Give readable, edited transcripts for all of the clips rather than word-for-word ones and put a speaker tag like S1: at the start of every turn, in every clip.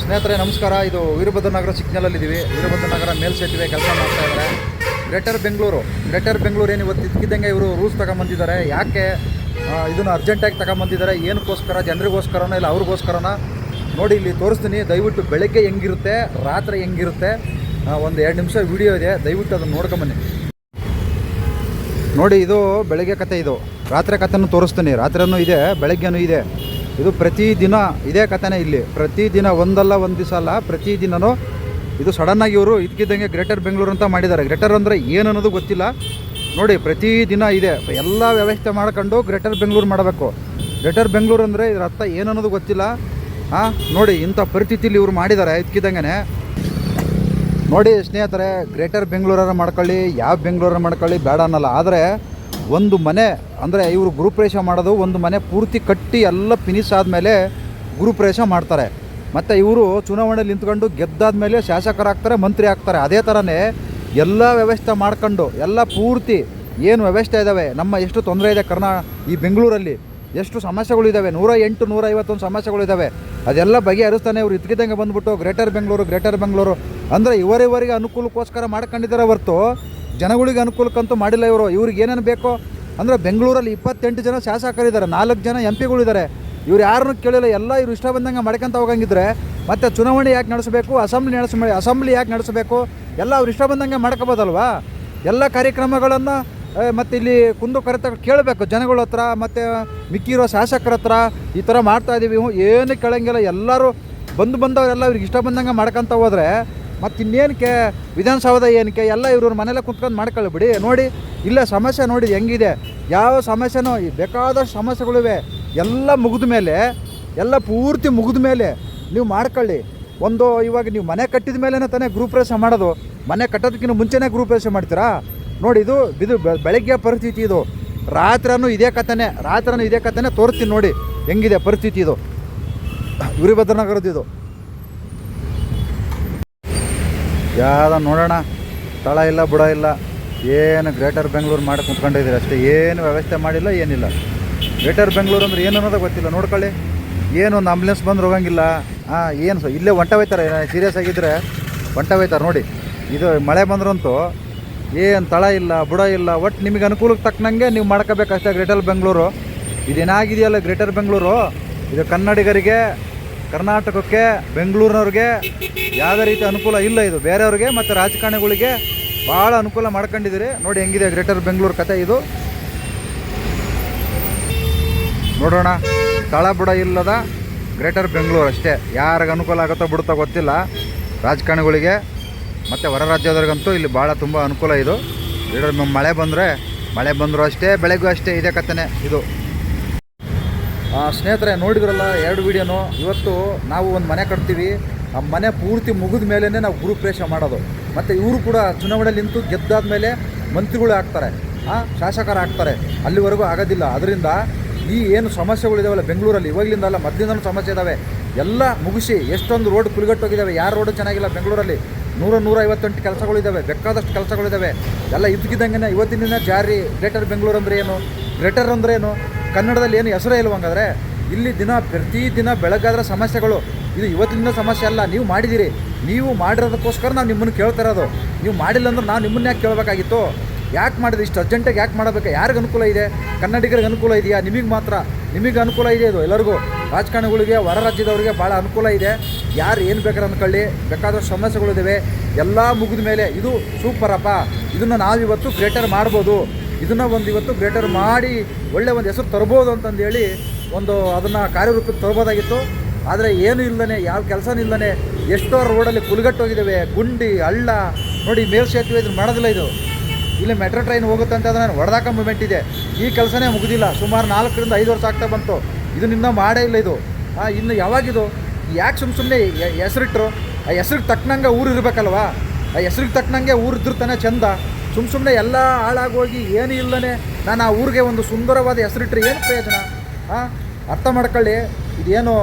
S1: ಸ್ನೇಹಿತರೆ ನಮಸ್ಕಾರ. ಇದು ವೀರಭದ್ರನಗರ ಸಿಗ್ನಲಲ್ಲಿದ್ದೀವಿ. ವೀರಭದ್ರನಗರ ಮೇಲ್ಸೇತುವೆ ಕೆಲಸ ಮಾಡ್ತಾ ಇದ್ದಾರೆ. ಗ್ರೇಟರ್ ಬೆಂಗಳೂರು ಏನು ಇವತ್ತು ಇದ್ದಕ್ಕಿದ್ದಂಗೆ ಇವರು ರೂಲ್ಸ್ ತಗೊಂಬಂದಿದ್ದಾರೆ. ಯಾಕೆ ಇದನ್ನು ಅರ್ಜೆಂಟಾಗಿ ತಗೊಂಬಂದಿದ್ದಾರೆ, ಏನಕ್ಕೋಸ್ಕರ, ಜನರಿಗೋಸ್ಕರನೋ ಇಲ್ಲ ಅವ್ರಿಗೋಸ್ಕರನ ನೋಡಿ ಇಲ್ಲಿ ತೋರಿಸ್ತೀನಿ. ದಯವಿಟ್ಟು ಬೆಳಗ್ಗೆ ಹೆಂಗಿರುತ್ತೆ, ರಾತ್ರಿ ಹೆಂಗಿರುತ್ತೆ, ಒಂದು 2 ನಿಮಿಷ ವಿಡಿಯೋ ಇದೆ, ದಯವಿಟ್ಟು ಅದನ್ನು ನೋಡ್ಕೊಂಬನ್ನಿ. ನೋಡಿ, ಇದು ಬೆಳಗ್ಗೆ ಕತೆ, ಇದು ರಾತ್ರಿ ಕಥೆನೂ ತೋರಿಸ್ತೀನಿ. ರಾತ್ರಿನೂ ಇದೆ, ಬೆಳಗ್ಗೆನೂ ಇದೆ. ಇದು ಪ್ರತಿದಿನ ಇದೇ ಕಥೆನೇ. ಇಲ್ಲಿ ಪ್ರತಿದಿನ ಒಂದಲ್ಲ ಒಂದು ದಿವಸ ಅಲ್ಲ, ಪ್ರತಿದಿನವೂ ಇದು ಸಡನ್ನಾಗಿ ಇವರು ಇದಕ್ಕಿದ್ದಂಗೆ ಗ್ರೇಟರ್ ಬೆಂಗಳೂರು ಅಂತ ಮಾಡಿದ್ದಾರೆ. ಗ್ರೇಟರ್ ಅಂದರೆ ಏನು ಅನ್ನೋದು ಗೊತ್ತಿಲ್ಲ. ನೋಡಿ, ಪ್ರತಿದಿನ ಇದೆ, ಎಲ್ಲ ವ್ಯವಸ್ಥೆ ಮಾಡ್ಕೊಂಡು ಗ್ರೇಟರ್ ಬೆಂಗಳೂರು ಮಾಡಬೇಕು. ಗ್ರೇಟರ್ ಬೆಂಗಳೂರು ಅಂದರೆ ಇದರ ಅರ್ಥ ಏನು ಅನ್ನೋದು ಗೊತ್ತಿಲ್ಲ. ನೋಡಿ, ಇಂಥ ಪರಿಸ್ಥಿತಿಲಿ ಇವರು ಮಾಡಿದ್ದಾರೆ ಇದಕ್ಕಿದ್ದಂಗೆ. ನೋಡಿ ಸ್ನೇಹಿತರೆ, ಗ್ರೇಟರ್ ಬೆಂಗಳೂರಾರ ಮಾಡ್ಕೊಳ್ಳಿ, ಯಾವ ಬೆಂಗಳೂರಾರ ಮಾಡ್ಕೊಳ್ಳಿ, ಬೇಡ ಅನ್ನಲ್ಲ. ಆದರೆ ಒಂದು ಮನೆ ಅಂದರೆ ಇವರು ಗೃಹಪ್ರವೇಶ ಮಾಡೋದು, ಒಂದು ಮನೆ ಪೂರ್ತಿ ಕಟ್ಟಿ ಎಲ್ಲ ಫಿನಿಶ್ ಆದಮೇಲೆ ಗೃಹಪ್ರವೇಶ ಮಾಡ್ತಾರೆ. ಮತ್ತು ಇವರು ಚುನಾವಣೆಯಲ್ಲಿ ನಿಂತ್ಕೊಂಡು ಗೆದ್ದಾದಮೇಲೆ ಶಾಸಕರಾಗ್ತಾರೆ, ಮಂತ್ರಿ ಆಗ್ತಾರೆ. ಅದೇ ಥರನೇ ಎಲ್ಲ ವ್ಯವಸ್ಥೆ ಮಾಡ್ಕೊಂಡು ಎಲ್ಲ ಪೂರ್ತಿ ಏನು ವ್ಯವಸ್ಥೆ ಇದ್ದಾವೆ, ನಮ್ಮ ಎಷ್ಟು ತೊಂದರೆ ಇದೆ ಈ ಬೆಂಗಳೂರಲ್ಲಿ ಎಷ್ಟು ಸಮಸ್ಯೆಗಳಿದ್ದಾವೆ, 108 151 ಸಮಸ್ಯೆಗಳಿದ್ದಾವೆ, ಅದೆಲ್ಲ ಬಗೆಹರಿಸ್ತಾನೆ ಇವರು ಇದ್ದಕ್ಕಿದ್ದಂಗೆ ಬಂದುಬಿಟ್ಟು ಗ್ರೇಟರ್ ಬೆಂಗಳೂರು ಅಂದರೆ ಇವರಿಗೆ ಅನುಕೂಲಕ್ಕೋಸ್ಕರ ಮಾಡ್ಕೊಂಡಿದ್ದಾರೆ ಹೊರತು ಜನಗಳಿಗೆ ಅನುಕೂಲಕ್ಕಂತೂ ಮಾಡಿಲ್ಲ. ಇವ್ರಿಗೆ ಏನೇನು ಬೇಕೋ ಅಂದರೆ ಬೆಂಗಳೂರಲ್ಲಿ 28 ಜನ ಶಾಸಕರಿದ್ದಾರೆ, 4 ಜನ MP ಇವ್ರು ಯಾರನ್ನೂ ಕೇಳಿಲ್ಲ. ಎಲ್ಲ ಇವ್ರು ಇಷ್ಟ ಬಂದಂಗೆ ಮಾಡ್ಕೊಂತ ಹೋಗಂಗಿದ್ರೆ ಮತ್ತು ಚುನಾವಣೆ ಯಾಕೆ ನಡೆಸಬೇಕು, ಅಸೆಂಬ್ಲಿ ಯಾಕೆ ನಡೆಸಬೇಕು, ಎಲ್ಲ ಅವ್ರು ಇಷ್ಟ ಬಂದಂಗೆ ಮಾಡ್ಕೋಬೋದಲ್ವಾ. ಎಲ್ಲ ಕಾರ್ಯಕ್ರಮಗಳನ್ನು ಮತ್ತು ಇಲ್ಲಿ ಕುಂದು ಕರೆತ ಕೇಳಬೇಕು ಜನಗಳ ಹತ್ರ, ಮತ್ತು ಮಿಕ್ಕಿರೋ ಶಾಸಕರ ಹತ್ರ. ಈ ಥರ ಮಾಡ್ತಾಯಿದ್ದೀವಿ, ಏನು ಕೇಳೋಂಗಿಲ್ಲ. ಎಲ್ಲರೂ ಬಂದವರೆಲ್ಲ ಇವ್ರಿಗೆ ಇಷ್ಟ ಬಂದಂಗೆ ಮಾಡ್ಕೊತ ಹೋದರೆ ಮತ್ತು ಇನ್ನೇನಕ್ಕೆ ವಿಧಾನಸೌಧ ಏನಕ್ಕೆ, ಎಲ್ಲ ಇವ್ರ ಮನೆಯಲ್ಲೇ ಕುಂತ್ಕೊಂಡು ಮಾಡ್ಕೊಳ್ಳಿ ಬಿಡಿ. ನೋಡಿ ಇಲ್ಲೇ ಸಮಸ್ಯೆ ನೋಡಿ ಹೆಂಗಿದೆ, ಯಾವ ಸಮಸ್ಯೆನೋ ಬೇಕಾದಷ್ಟು ಸಮಸ್ಯೆಗಳಿವೆ. ಎಲ್ಲ ಮುಗಿದ ಮೇಲೆ, ಎಲ್ಲ ಪೂರ್ತಿ ಮುಗಿದ ಮೇಲೆ ನೀವು ಮಾಡ್ಕೊಳ್ಳಿ. ಇವಾಗ ನೀವು ಮನೆ ಕಟ್ಟಿದ ಮೇಲೇ ತಾನೇ ಗೃಹಪ್ರವೇಶ ಮಾಡೋದು. ಮನೆ ಕಟ್ಟೋದಕ್ಕಿಂತ ಮುಂಚೆನೇ ಗೃಹಪ್ರವೇಶ ಮಾಡ್ತೀರಾ? ನೋಡಿ, ಇದು ಬೆಳಗ್ಗೆ ಪರಿಸ್ಥಿತಿ. ಇದು ರಾತ್ರಿನೂ ಇದೇ ಕಥೆನೇ ತೋರಿಸ್ತೀನಿ. ನೋಡಿ ಹೆಂಗಿದೆ ಪರಿಸ್ಥಿತಿ. ಇದು ವೀರಭದ್ರನಗರದ್ದು. ಇದು ಯಾವ್ದು ನೋಡೋಣ, ಸ್ಥಳ ಇಲ್ಲ, ಬುಡ ಇಲ್ಲ, ಏನು ಗ್ರೇಟರ್ ಬೆಂಗಳೂರು ಮಾಡಿ ಕುಂತ್ಕೊಂಡಿದ್ದೀರಿ ಅಷ್ಟೇ. ಏನು ವ್ಯವಸ್ಥೆ ಮಾಡಿಲ್ಲ, ಏನಿಲ್ಲ. ಗ್ರೇಟರ್ ಬೆಂಗಳೂರು ಅಂದ್ರೆ ಏನು ಅನ್ನೋದು ಗೊತ್ತಿಲ್ಲ. ನೋಡ್ಕೊಳ್ಳಿ, ಏನು ಒಂದು ಆಂಬುಲೆನ್ಸ್ ಬಂದ್ರೆ ಹೋಗಂಗಿಲ್ಲ. ಏನು ಇಲ್ಲೇ ಹೊಂಟ ಹೋಯ್ತಾರೆ, ಸೀರಿಯಸ್ ಆಗಿದ್ದರೆ ಹೊಂಟ ಹೋಯ್ತಾರೆ. ನೋಡಿ, ಇದು ಮಳೆ ಬಂದ್ರಂತೂ ಏನು ತಳ ಇಲ್ಲ, ಬುಡ ಇಲ್ಲ. ಒಟ್ಟು ನಿಮಗೆ ಅನುಕೂಲಕ್ಕೆ ತಕ್ಕನಂಗೆ ನೀವು ಮಾಡ್ಕೋಬೇಕಷ್ಟೇ. ಗ್ರೇಟರ್ ಬೆಂಗಳೂರು ಇದೇನಾಗಿದೆಯಲ್ಲ, ಗ್ರೇಟರ್ ಬೆಂಗಳೂರು ಇದು ಕನ್ನಡಿಗರಿಗೆ, ಕರ್ನಾಟಕಕ್ಕೆ, ಬೆಂಗಳೂರಿನವ್ರಿಗೆ ಯಾವುದೇ ರೀತಿ ಅನುಕೂಲ ಇಲ್ಲ. ಇದು ಬೇರೆಯವ್ರಿಗೆ ಮತ್ತು ರಾಜಕಾರಣಿಗಳಿಗೆ ಭಾಳ ಅನುಕೂಲ ಮಾಡ್ಕೊಂಡಿದ್ದೀರಿ. ನೋಡಿ ಹೆಂಗಿದೆ ಗ್ರೇಟರ್ ಬೆಂಗಳೂರು ಕತೆ. ಇದು ನೋಡೋಣ, ತಳ ಬುಡ ಇಲ್ಲದ ಗ್ರೇಟರ್ ಬೆಂಗಳೂರು ಅಷ್ಟೇ. ಯಾರಿಗೆ ಅನುಕೂಲ ಆಗುತ್ತೋ ಬಿಡುತ್ತೋ ಗೊತ್ತಿಲ್ಲ, ರಾಜಕಾರಣಿಗಳಿಗೆ ಮತ್ತು ಹೊರ ರಾಜ್ಯದವ್ರಿಗಂತೂ ಇಲ್ಲಿ ಭಾಳ ತುಂಬ ಅನುಕೂಲ. ಇದು ಮಳೆ ಬಂದರೂ ಅಷ್ಟೇ, ಬೆಳಗ್ಗೂ ಅಷ್ಟೇ, ಇದೇ ಕಥೆನೇ ಇದು. ಸ್ನೇಹಿತರೆ ನೋಡಿದ್ರಲ್ಲ 2 ವಿಡಿಯೋನು. ಇವತ್ತು ನಾವು ಒಂದು ಮನೆ ಕಟ್ತೀವಿ, ಆ ಮನೆ ಪೂರ್ತಿ ಮುಗಿದ ಮೇಲೇ ನಾವು ಗೃಹಪ್ರವೇಶ ಮಾಡೋದು. ಮತ್ತು ಇವರು ಕೂಡ ಚುನಾವಣೆಯಲ್ಲಿ ನಿಂತು ಗೆದ್ದಾದ ಮೇಲೆ ಮಂತ್ರಿಗಳು ಆಗ್ತಾರೆ, ಶಾಸಕರಾಗ್ತಾರೆ. ಅಲ್ಲಿವರೆಗೂ ಆಗೋದಿಲ್ಲ. ಅದರಿಂದ ಈ ಏನು ಸಮಸ್ಯೆಗಳಿದಾವಲ್ಲ ಬೆಂಗಳೂರಲ್ಲಿ, ಇವಾಗಲಿಂದ ಅಲ್ಲ ಮೊದಲಿಂದನೂ ಸಮಸ್ಯೆ ಇದ್ದಾವೆ. ಎಲ್ಲ ಮುಗಿಸಿ ಎಷ್ಟೊಂದು ರೋಡ್ ಕುಲಿಗಟ್ಟೋಗಿದ್ದಾವೆ. ಯಾರು ರೋಡು ಚೆನ್ನಾಗಿಲ್ಲ ಬೆಂಗಳೂರಲ್ಲಿ. 100 158 ಕೆಲಸಗಳಿದ್ದಾವೆ, ಬೇಕಾದಷ್ಟು ಕೆಲಸಗಳಿದ್ದಾವೆ. ಎಲ್ಲ ಇದ್ದಕ್ಕಿದ್ದಂಗೆ ಇವತ್ತಿನ ದಿನ ಜಾರಿ. ಗ್ರೇಟರ್ ಬೆಂಗಳೂರು ಅಂದರೆ ಏನು, ಗ್ರೇಟರ್ ಅಂದ್ರೇನು, ಕನ್ನಡದಲ್ಲಿ ಏನು ಹೆಸರೇ ಇಲ್ವಂಗಾದ್ರೆ. ಇಲ್ಲಿ ಪ್ರತಿದಿನ ಬೆಳಗಾದ್ರೆ ಸಮಸ್ಯೆಗಳು. ಇದು ಇವತ್ತಿನ ಸಮಸ್ಯೆ ಅಲ್ಲ, ನೀವು ಮಾಡಿದ್ದೀರಿ. ನೀವು ಮಾಡಿರೋದಕ್ಕೋಸ್ಕರ ನಾವು ನಿಮ್ಮನ್ನು ಕೇಳ್ತಾ ಇರೋದು. ನೀವು ಮಾಡಿಲ್ಲ ಅಂದ್ರೆ ನಾವು ನಿಮ್ಮನ್ನ ಯಾಕೆ ಕೇಳಬೇಕಾಗಿತ್ತು? ಯಾಕೆ ಮಾಡಿದ್ರಿ ಇಷ್ಟು ಅರ್ಜೆಂಟಾಗಿ? ಯಾಕೆ ಮಾಡಬೇಕು? ಯಾರಿಗೆ ಅನುಕೂಲ ಇದೆ? ಕನ್ನಡಿಗರಿಗೆ ಅನುಕೂಲ ಇದೆಯಾ? ನಿಮಗೆ ಅನುಕೂಲ ಇದೆ. ಇದು ಎಲ್ಲರಿಗೂ, ರಾಜಕಾರಣಿಗಳಿಗೆ, ಹೊರ ರಾಜ್ಯದವರಿಗೆ ಭಾಳ ಅನುಕೂಲ ಇದೆ. ಯಾರು ಏನು ಬೇಕಾದ್ರೆ ಅಂದ್ಕೊಳ್ಳಿ, ಬೇಕಾದಷ್ಟು ಸಮಸ್ಯೆಗಳಿದ್ದಾವೆ. ಎಲ್ಲ ಮುಗಿದ ಮೇಲೆ ಇದು ಸೂಪರಪ್ಪ, ಇದನ್ನು ನಾವಿವತ್ತು ಗ್ರೇಟರ್ ಮಾಡ್ಬೋದು, ಇದನ್ನು ಇವತ್ತು ಗ್ರೇಟರ್ ಮಾಡಿ ಒಳ್ಳೆ ಒಂದು ಹೆಸರು ತರ್ಬೋದು ಅಂತಂದೇಳಿ ಅದನ್ನು ಕಾರ್ಯರೂಪಕ್ಕೆ ತರ್ಬೋದಾಗಿತ್ತು. ಆದರೆ ಏನೂ ಇಲ್ಲದೇ, ಯಾವ ಕೆಲಸನೂ ಇಲ್ಲದೇ ಎಷ್ಟೋ ರೋಡಲ್ಲಿ ಕುಲಿಗಟ್ಟೋಗಿದ್ದಾವೆ, ಗುಂಡಿ ಹಳ್ಳ. ನೋಡಿ ಮೇಲ್ಸೇತುವೆ ಇದನ್ನು ಮಾಡೋದಿಲ್ಲ. ಇದು ಇಲ್ಲಿ ಮೆಟ್ರೋ ಟ್ರೈನ್ ಹೋಗುತ್ತೆ ಅಂತ ಅದನ್ನು ಹೊಡೆದಾಕ ಮೂಮೆಂಟ್ ಇದೆ. ಈ ಕೆಲಸನೇ ಮುಗಿದಿಲ್ಲ. ಸುಮಾರು 4 ರಿಂದ 5 ವರ್ಷ ಆಗ್ತಾ ಬಂತು. ಇದನ್ನ ಮಾಡೇ ಇಲ್ಲ. ಇದು ಇನ್ನು ಯಾವಾಗಿದು? ಯಾಕೆ ಸುಮ್ಮನೆ ಹೆಸರಿಟ್ರು? ಆ ಹೆಸ್ರಿಗೆ ತಕ್ಕನಂಗೆ ಊರು ಇರಬೇಕಲ್ವಾ? ಆ ಹೆಸ್ರಿಗೆ ತಕ್ಕನಂಗೆ ಊರು ಇದ್ರೂ ತಾನೇ ಚೆಂದ. ಸುಮ್ಮನೆ ಎಲ್ಲ ಹಾಳಾಗೋಗಿ ಏನೂ ಇಲ್ಲದೇ ನಾನು ಆ ಊರಿಗೆ ಒಂದು ಸುಂದರವಾದ ಹೆಸರಿಟ್ರೆ ಏನು ಪ್ರಯೋಜನ? ಅರ್ಥ ಮಾಡ್ಕೊಳ್ಳಿ. ಇದೇನು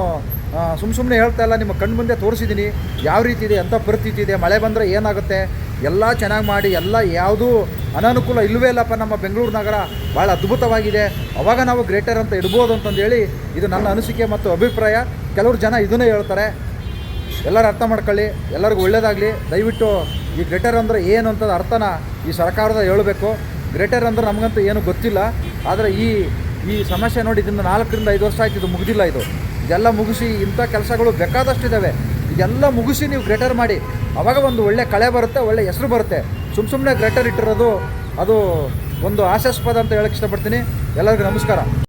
S1: ಸುಮ್ಮನೆ ಹೇಳ್ತಾ ಇಲ್ಲ, ನಿಮ್ಮ ಕಣ್ಣು ಮುಂದೆ ತೋರಿಸಿದ್ದೀನಿ ಯಾವ ರೀತಿ ಇದೆ, ಎಂಥ ಪರಿಸ್ಥಿತಿ ಇದೆ. ಮಳೆ ಬಂದರೆ ಏನಾಗುತ್ತೆ, ಎಲ್ಲ ಚೆನ್ನಾಗಿ ಮಾಡಿ, ಎಲ್ಲ ಯಾವುದೂ ಅನಾನುಕೂಲ ಇಲ್ಲವೇ ಇಲ್ಲಪ್ಪ. ನಮ್ಮ ಬೆಂಗಳೂರು ನಗರ ಭಾಳ ಅದ್ಭುತವಾಗಿದೆ. ಅವಾಗ ನಾವು ಗ್ರೇಟರ್ ಅಂತ ಇಡ್ಬೋದು ಅಂತಂದೇಳಿ ಇದು ನನ್ನ ಅನಿಸಿಕೆ ಮತ್ತು ಅಭಿಪ್ರಾಯ. ಕೆಲವರು ಜನ ಇದನ್ನೇ ಹೇಳ್ತಾರೆ. ಎಲ್ಲರೂ ಅರ್ಥ ಮಾಡ್ಕೊಳ್ಳಿ, ಎಲ್ಲರಿಗೂ ಒಳ್ಳೇದಾಗಲಿ. ದಯವಿಟ್ಟು ಈ ಗ್ರೇಟರ್ ಅಂದರೆ ಏನು ಅಂತದ ಅರ್ಥನ ಈ ಸರ್ಕಾರದ ಹೇಳಬೇಕು. ಗ್ರೇಟರ್ ಅಂದ್ರೆ ನಮಗಂತೂ ಏನೂ ಗೊತ್ತಿಲ್ಲ. ಆದರೆ ಈ ಸಮಸ್ಯೆ ನೋಡಿ, ಇದನ್ನು 4 ರಿಂದ 5 ವರ್ಷ ಆಯ್ತು, ಇದು ಮುಗಿದಿಲ್ಲ. ಇದೆಲ್ಲ ಮುಗಿಸಿ ಇಂಥ ಕೆಲಸಗಳು ಬೇಕಾದಷ್ಟಿದ್ದಾವೆ. ಇದೆಲ್ಲ ಮುಗಿಸಿ ನೀವು ಗ್ರೇಟರ್ ಮಾಡಿ, ಆವಾಗ ಒಂದು ಒಳ್ಳೆ ಕಳೆ ಬರುತ್ತೆ, ಒಳ್ಳೆ ಹೆಸರು ಬರುತ್ತೆ. ಸುಮ್ಮನೆ ಗ್ರೇಟರ್ ಇಟ್ಟಿರೋದು ಅದು ಒಂದು ಹಾಸ್ಯಾಸ್ಪದ ಅಂತ ಹೇಳಕ್ಕೆ ಇಷ್ಟಪಡ್ತೀನಿ. ಎಲ್ಲರಿಗೂ ನಮಸ್ಕಾರ.